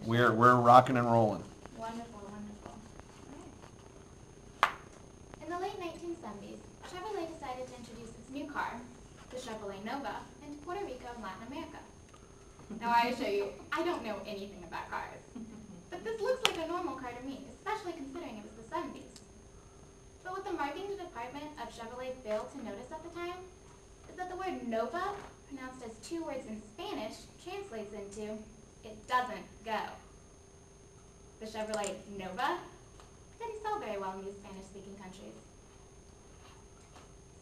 We're rocking and rolling. Wonderful, wonderful. In the late 1970s, Chevrolet decided to introduce its new car, the Chevrolet Nova, into Puerto Rico and Latin America. Now I assure you, I don't know anything about cars. But this looks like a normal car to me, especially considering it was the 70s. But what the marketing department of Chevrolet failed to notice at the time is that the word Nova, pronounced as two words in Spanish, translates into, it doesn't go. The Chevrolet Nova didn't sell very well in these Spanish-speaking countries.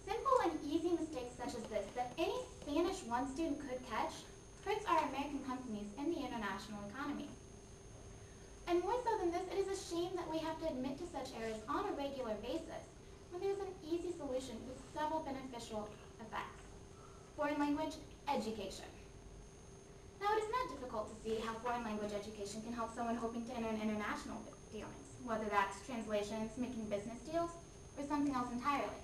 Simple and easy mistakes such as this that any Spanish 1 student could catch hurts our American companies in the international economy. And more so than this, it is a shame that we have to admit to such errors on a regular basis when there is an easy solution with several beneficial effects. Foreign language education. Now, it is not difficult to see how foreign language education can help someone hoping to enter an international dealings, whether that's translations, making business deals, or something else entirely.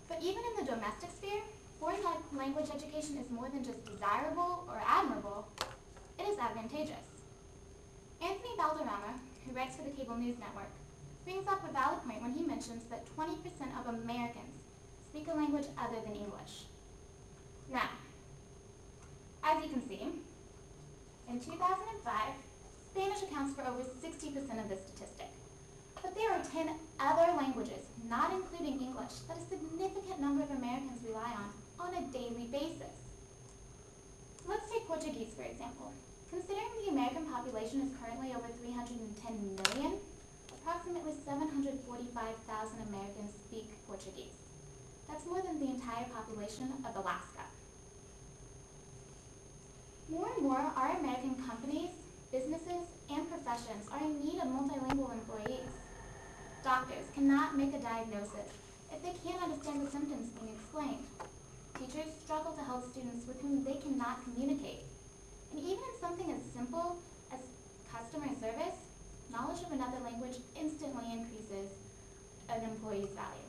But even in the domestic sphere, foreign language education is more than just desirable or admirable, it is advantageous. Anthony Valderrama, who writes for the Cable News Network, brings up a valid point when he mentions that 20% of Americans speak a language other than English. Now, as you can see, in 2005, Spanish accounts for over 60% of this statistic. But there are 10 other languages, not including English, that a significant number of Americans rely on a daily basis. Let's take Portuguese, for example. Considering the American population is currently over 310 million, approximately 745,000 Americans speak Portuguese. That's more than the entire population of Alaska. More and more, our American companies, businesses, and professions are in need of multilingual employees. Doctors cannot make a diagnosis if they can't understand the symptoms being explained. Teachers struggle to help students with whom they cannot communicate. And even in something as simple as customer service, knowledge of another language instantly increases an employee's value.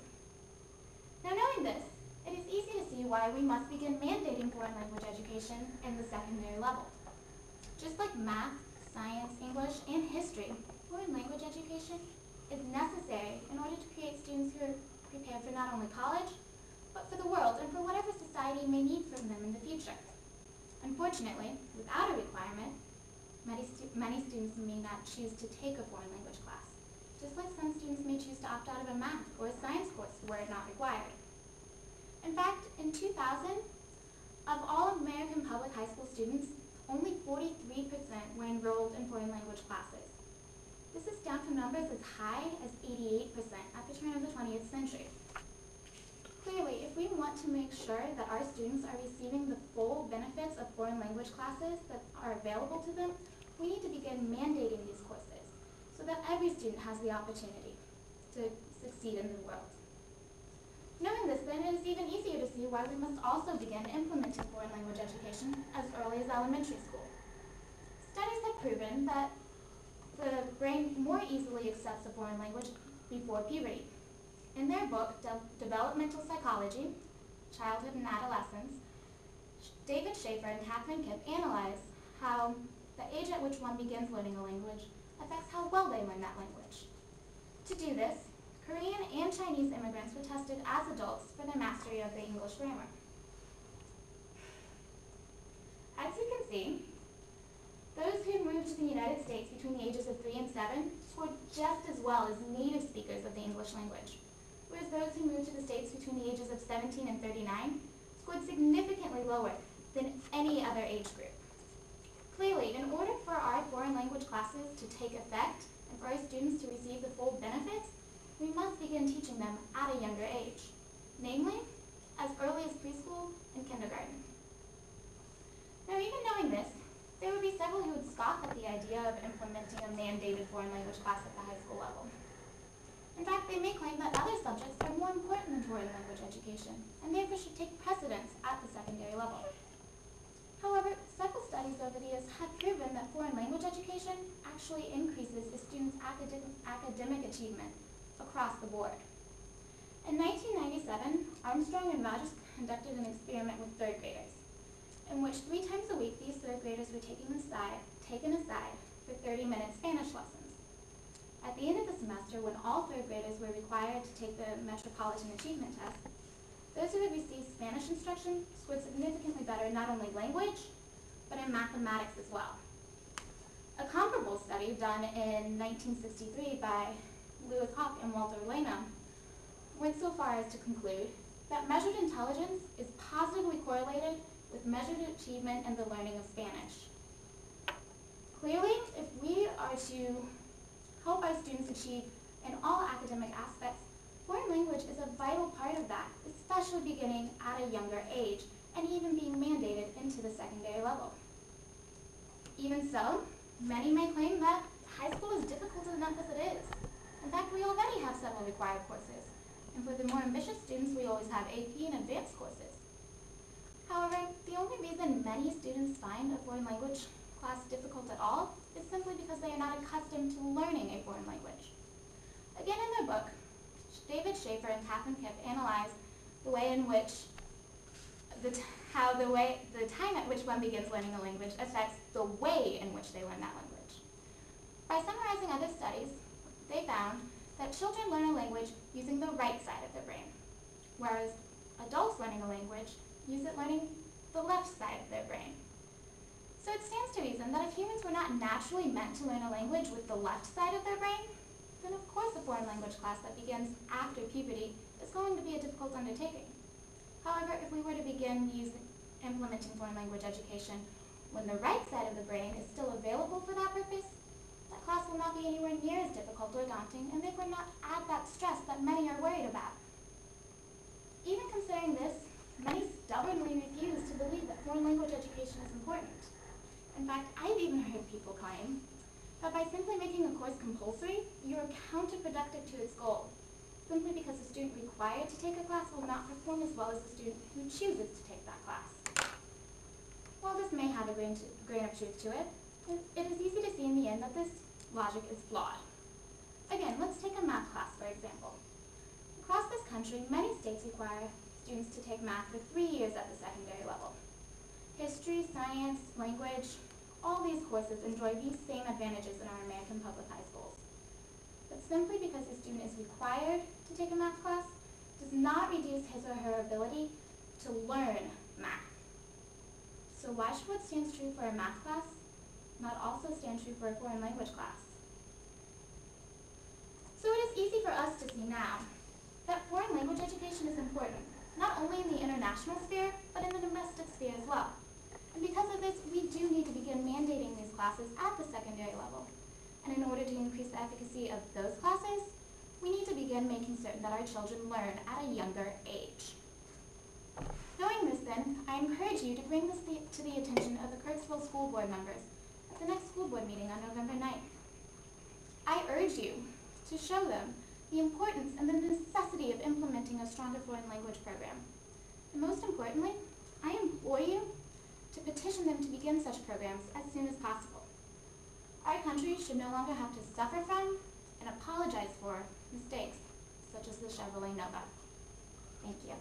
Now, knowing this, it is easy to see why we must begin mandating foreign language education in the secondary level. Just like math, science, English, and history, foreign language education is necessary in order to create students who are prepared for not only college, but for the world and for whatever society may need from them in the future. Unfortunately, without a requirement, many students may not choose to take a foreign language class, just like some students may choose to opt out of a math or a science course were it not required. In fact, in 2000, of all American public high school students, only 43% were enrolled in foreign language classes. This is down from numbers as high as 88% at the turn of the 20th century. Clearly, if we want to make sure that our students are receiving the full benefits of foreign language classes that are available to them, we need to begin mandating these courses so that every student has the opportunity to succeed in the world. Knowing this, then, it is even easier to see why we must also begin implementing foreign language education as early as elementary school. Studies have proven that the brain more easily accepts a foreign language before puberty. In their book, Developmental Psychology, Childhood and Adolescence, David Schaefer and Catherine Kipp analyze how the age at which one begins learning a language affects how well they learn that language. To do this, Korean and Chinese immigrants were tested as adults for their mastery of the English grammar. As you can see, those who moved to the United States between the ages of 3 and 7 scored just as well as native speakers of the English language, whereas those who moved to the States between the ages of 17 and 39 scored significantly lower than any other age group. Clearly, in order for our foreign language classes to take effect and for our students to receive the full benefits, we must begin teaching them at a younger age, namely, as early as preschool and kindergarten. Now, even knowing this, there would be several who would scoff at the idea of implementing a mandated foreign language class at the high school level. In fact, they may claim that other subjects are more important than foreign language education, and therefore should take precedence at the secondary level. However, several studies over the years have proven that foreign language education actually increases a student's academic achievement across the board. In 1997, Armstrong and Rogers conducted an experiment with third graders, in which 3 times a week these third graders were taken aside for 30-minute Spanish lessons. At the end of the semester, when all third graders were required to take the Metropolitan Achievement Test, those who had received Spanish instruction scored significantly better in not only language, but in mathematics as well. A comparable study done in 1963 by Lewis Hawk and Walter Lena went so far as to conclude that measured intelligence is positively correlated with measured achievement in the learning of Spanish. Clearly, if we are to help our students achieve in all academic aspects, foreign language is a vital part of that, especially beginning at a younger age and even being mandated into the secondary level. Even so, many may claim that high school is difficult enough as it is. In fact, we already have several required courses, and for the more ambitious students, we always have AP and advanced courses. However, the only reason many students find a foreign language class difficult at all is simply because they are not accustomed to learning a foreign language. Again, in their book, David Schaefer and Catherine Kipp analyze the way in which the time at which one begins learning a language affects the way in which they learn that language. By summarizing other studies, they found that children learn a language using the right side of their brain, whereas adults learning a language use it learning the left side of their brain. So it stands to reason that if humans were not naturally meant to learn a language with the left side of their brain, then of course a foreign language class that begins after puberty is going to be a difficult undertaking. However, if we were to begin implementing foreign language education when the right side of the brain is still available for that purpose, that class will not be anywhere near as difficult or daunting and therefore not add that stress that many are worried about. Even considering this, many stubbornly refuse to believe that foreign language education is important. In fact, I've even heard people claim that by simply making a course compulsory, you are counterproductive to its goal, simply because the student required to take a class will not perform as well as the student who chooses to take that class. While this may have a grain of truth to it, it is easy to see in the end that this logic is flawed. Again, let's take a math class, for example. Across this country, many states require students to take math for 3 years at the secondary level. History, science, language, all these courses enjoy these same advantages in our American public high schools. But simply because a student is required to take a math class does not reduce his or her ability to learn math. So why should what stands true for a math class not also stand true for a foreign language class? So it is easy for us to see now that foreign language education is important, not only in the international sphere, but in the domestic sphere as well. And because of this, we do need to begin mandating these classes at the secondary level. And in order to increase the efficacy of those classes, we need to begin making certain that our children learn at a younger age. Knowing this then, I encourage you to bring this to the attention of the Kirksville School Board members at the next school board meeting on November 9th. I urge you to show them the importance and the necessity of implementing a stronger foreign language program. And most importantly, I implore you to petition them to begin such programs as soon as possible. Our country should no longer have to suffer from and apologize for mistakes such as the Chevrolet Nova. Thank you.